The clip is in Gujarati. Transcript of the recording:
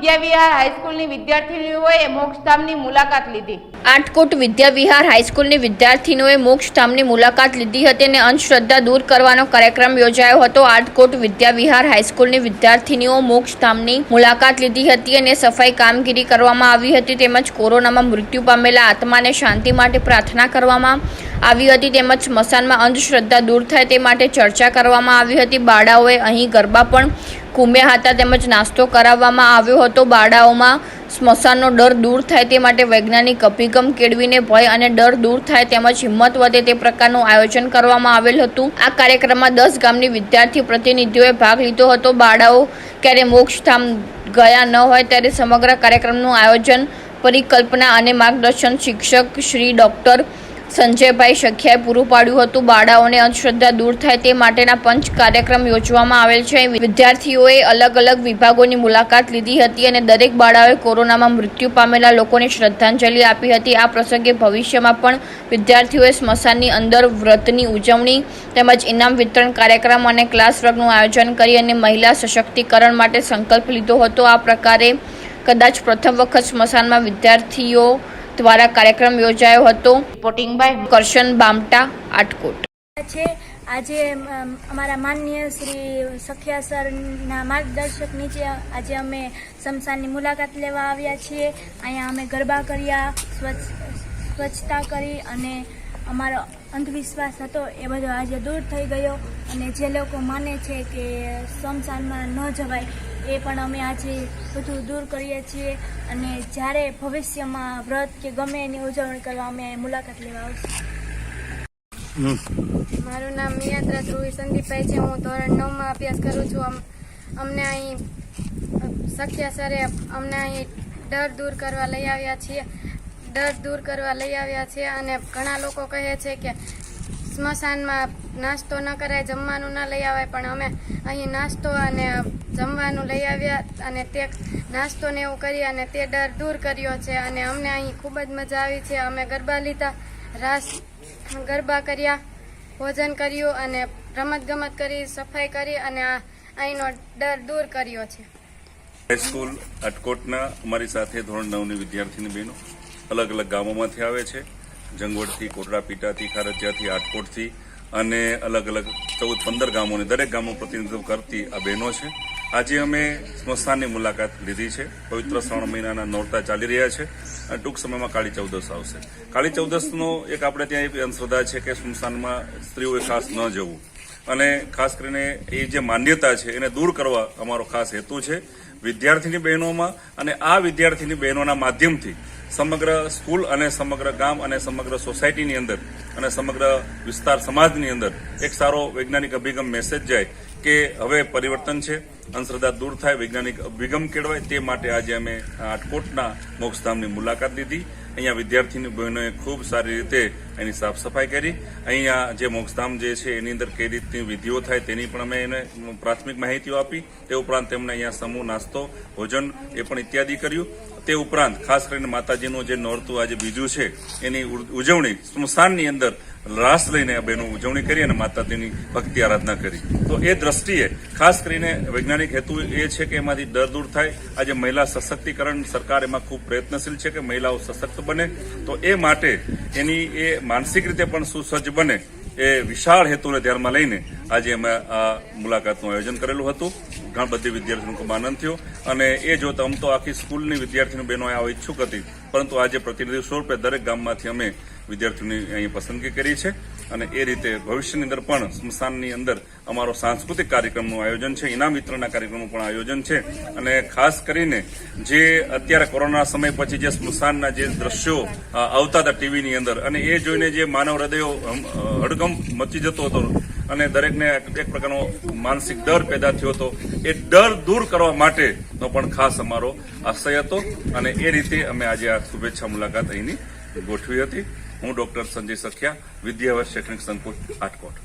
વિદ્યાવિહાર હાઈસ્કૂલની વિદ્યાર્થીનીઓએ મોક્ષધામની મુલાકાત લીધી। આટકોટ વિદ્યાવિહાર હાઈસ્કૂલની વિદ્યાર્થીનીઓએ મોક્ષધામની મુલાકાત લીધી હતી અને અંધશ્રદ્ધા દૂર કરવાનો કાર્યક્રમ યોજાયો હતો। આટકોટ વિદ્યાવિહાર હાઈસ્કૂલની વિદ્યાર્થીનીઓ મોક્ષધામની મુલાકાત લીધી હતી અને સફાઈ કામગીરી કરવામાં આવી હતી તેમજ કોરોનામાં મૃત્યુ પામેલા આત્માને શાંતિ માટે પ્રાર્થના કરવામાં આવી હતી તેમજ સ્મશાનમાં અંધશ્રદ્ધા દૂર થાય તે માટે ચર્ચા કરવામાં આવી હતી। બાળાઓએ અહીં ગરબા પણ ઘૂમ્યા હતા તેમજ નાસ્તો કરાવવામાં આવ્યો હતો। બાળાઓમાં સ્મશાનનો ડર દૂર થાય તે માટે વૈજ્ઞાનિક અભિગમ કેળવીને ભય અને ડર દૂર થાય તેમજ હિંમત વધે તે પ્રકારનું આયોજન કરવામાં આવેલ હતું। આ કાર્યક્રમમાં 10 ગામની વિદ્યાર્થી પ્રતિનિધિઓએ ભાગ લીધો હતો। બાળાઓ ક્યારે મોક્ષધામ ગયા ન હોય ત્યારે સમગ્ર કાર્યક્રમનું આયોજન, પરિકલ્પના અને માર્ગદર્શન શિક્ષક શ્રી ડૉક્ટર સંજયભાઈ સખિયાએ પૂરું પાડ્યું હતું। બાળાઓને અંધશ્રદ્ધા દૂર થાય તે માટેના પંચ કાર્યક્રમ યોજવામાં આવેલ છે। વિદ્યાર્થીઓએ અલગ અલગ વિભાગોની મુલાકાત લીધી હતી અને દરેક બાળાઓએ કોરોનામાં મૃત્યુ પામેલા લોકોને શ્રદ્ધાંજલિ આપી હતી। આ પ્રસંગે ભવિષ્યમાં પણ વિદ્યાર્થીઓએ સ્મશાનની અંદર વ્રતની ઉજવણી તેમજ ઇનામ વિતરણ કાર્યક્રમ અને ક્લાસ વર્ગનું આયોજન કરી અને મહિલા સશક્તિકરણ માટે સંકલ્પ લીધો હતો। આ પ્રકારે કદાચ પ્રથમ વખત સ્મશાનમાં વિદ્યાર્થીઓ દ્વારા કાર્યક્રમ યોજાયો હતો। Reporting by Karshan Bamta, Atkot. આજે અમારા માનનીય શ્રી સખિયા સરના માર્ગદર્શક નીચે આજે અમે સ્મશાનની મુલાકાત લેવા આવ્યા છીએ। અહીંયા અમે ગરબા કર્યા, સ્વચ્છતા કરી અને અમારો અંધવિશ્વાસ હતો એ બધો આજે દૂર થઈ ગયો અને જે લોકો માને છે કે સ્મશાનમાં ન જવાય એ પણ અમે આજે બધું દૂર કરીએ છીએ અને જ્યારે ભવિષ્યમાં વ્રત કે ગમે એની ઉજવણી કરવા અમે મુલાકાત લેવા આવશું। મારું નામ મિયાત્રા ધ્રુવી સંદીપભાઈ છે। હું ધોરણ 9માં અભ્યાસ કરું છું। અમને અહીં સખિયા સરે અમને અહીં ડર દૂર કરવા લઈ આવ્યા છીએ અને ઘણા લોકો કહે છે કે સ્મશાનમાં નાસ્તો ન કરાય, જમવાનું ન લઈ આવાય, પણ અમે અહીં નાસ્તો અને જમવાનું લઈ આવ્યા અને તે નાસ્તો ને એવું કરી અને તે ડર દૂર કર્યો છે અને અમને અહીં ખૂબ જ મજા આવી છે। અમે ગરબા લીધા, ગરબા કર્યા, ભોજન કર્યું અને રમતગમત કરી, સફાઈ કરી અને અહીંનો ડર દૂર કર્યો છે। હાઈસ્કૂલ આટકોટના અમારી સાથે ધોરણ 9ની વિદ્યાર્થીની બહેનો અલગ અલગ ગામોમાંથી આવે છે। જંગવડથી, કોટડાપીટાથી, ખારજિયાથી, આટકોટથી અને અલગ અલગ 14-15 ગામોને દરેક ગામો પ્રતિનિધિત્વ કરતી આ બહેનો છે। આજે અમે સ્મશાનની મુલાકાત લીધી છે। પવિત્ર શ્રાવણ મહિનાના નોરતા ચાલી રહ્યા છે અને ટૂંક સમયમાં કાળી ચૌદશ આવશે। કાળી ચૌદશનો એક આપણે ત્યાં એક અંધશ્રદ્ધા છે કે સ્મશાનમાં સ્ત્રીઓએ ખાસ ન જવું અને ખાસ કરીને એ જે માન્યતા છે એને દૂર કરવા અમારો ખાસ હેતુ છે વિદ્યાર્થીની બહેનોમાં। અને આ વિદ્યાર્થીની બહેનોના માધ્યમથી સમગ્ર સ્કૂલ અને સમગ્ર ગામ અને સમગ્ર સોસાયટીની અંદર અને સમગ્ર વિસ્તાર સમાજની અંદર એક સારો વૈજ્ઞાનિક અભિગમ મેસેજ જાય કે હવે પરિવર્તન છે, અંધશ્રદ્ધા દૂર થાય, વૈજ્ઞાનિક અભિગમ કેળવાય તે માટે આજે અમે આટકોટના મોક્ષધામની મુલાકાત લીધી। અહીંયા વિદ્યાર્થીની બહેનોએ ખૂબ સારી રીતે એની સાફ સફાઈ કરી। અહીંયા જે મોક્ષધામ જે છે એની અંદર કઈ રીતની વિધિઓ થાય તેની પણ અમે એને પ્રાથમિક માહિતીઓ આપી। તે ઉપરાંત તેમણે અહીંયા સમૂહ નાસ્તો, ભોજન એ પણ ઇત્યાદિ કર્યું। તે ઉપરાંત ખાસ કરીને માતાજીનું જે નોરતું આજે બીજું છે એની ઉજવણી સ્મશાનની અંદર રાસ લઈને આ બહેનો ઉજવણી કરી અને માતાજીની ભક્તિ આરાધના કરી। તો એ દ્રષ્ટિએ ખાસ કરીને વૈજ્ઞાનિક હેતુ એ છે કે એમાંથી ડર દૂર થાય। આજે મહિલા સશક્તિકરણ સરકાર એમાં ખૂબ પ્રયત્નશીલ છે કે મહિલાઓ સશક્ત બને, તો એ માટે એની એ માનસિક રીતે પણ સુસજ્જ બને એ વિશાળ હેતુને ધ્યાનમાં લઈને આજે અમે આ મુલાકાતનું આયોજન કરેલું હતું। ઘણા બધી વિદ્યાર્થીઓનો ખૂબ આનંદ થયો અને એ જોતા આમ તો આખી સ્કૂલની વિદ્યાર્થીની બહેનો આવવા ઈચ્છુક હતી, પરંતુ આજે પ્રતિનિધિ સ્વરૂપે દરેક ગામમાંથી અમે વિદ્યાર્થીઓની અહીં પસંદગી કરી છે અને એ રીતે ભવિષ્યની અંદર પણ સ્મશાનની અંદર અમારો સાંસ્કૃતિક કાર્યક્રમનું આયોજન છે, ઇનામ વિતરણના કાર્યક્રમનું પણ આયોજન છે। અને ખાસ કરીને જે અત્યારે કોરોના સમય પછી જે સ્મશાનના જે દ્રશ્યો આવતા હતા ટીવીની અંદર અને એ જોઈને જે માનવ હૃદયો હડકંપ મચી જતો હતો અને દરેકને એક પ્રકારનો માનસિક ડર પેદા થયો હતો, એ ડર દૂર કરવા માટેનો પણ ખાસ અમારો આશય હતો અને એ રીતે અમે આજે આ શુભેચ્છા મુલાકાત અહીંની ગોઠવી હતી। હું ડોક્ટર સંજય સખિયા, વિદ્યાવર્ષ શૈક્ષણિક સંકુલ, આટકોટ।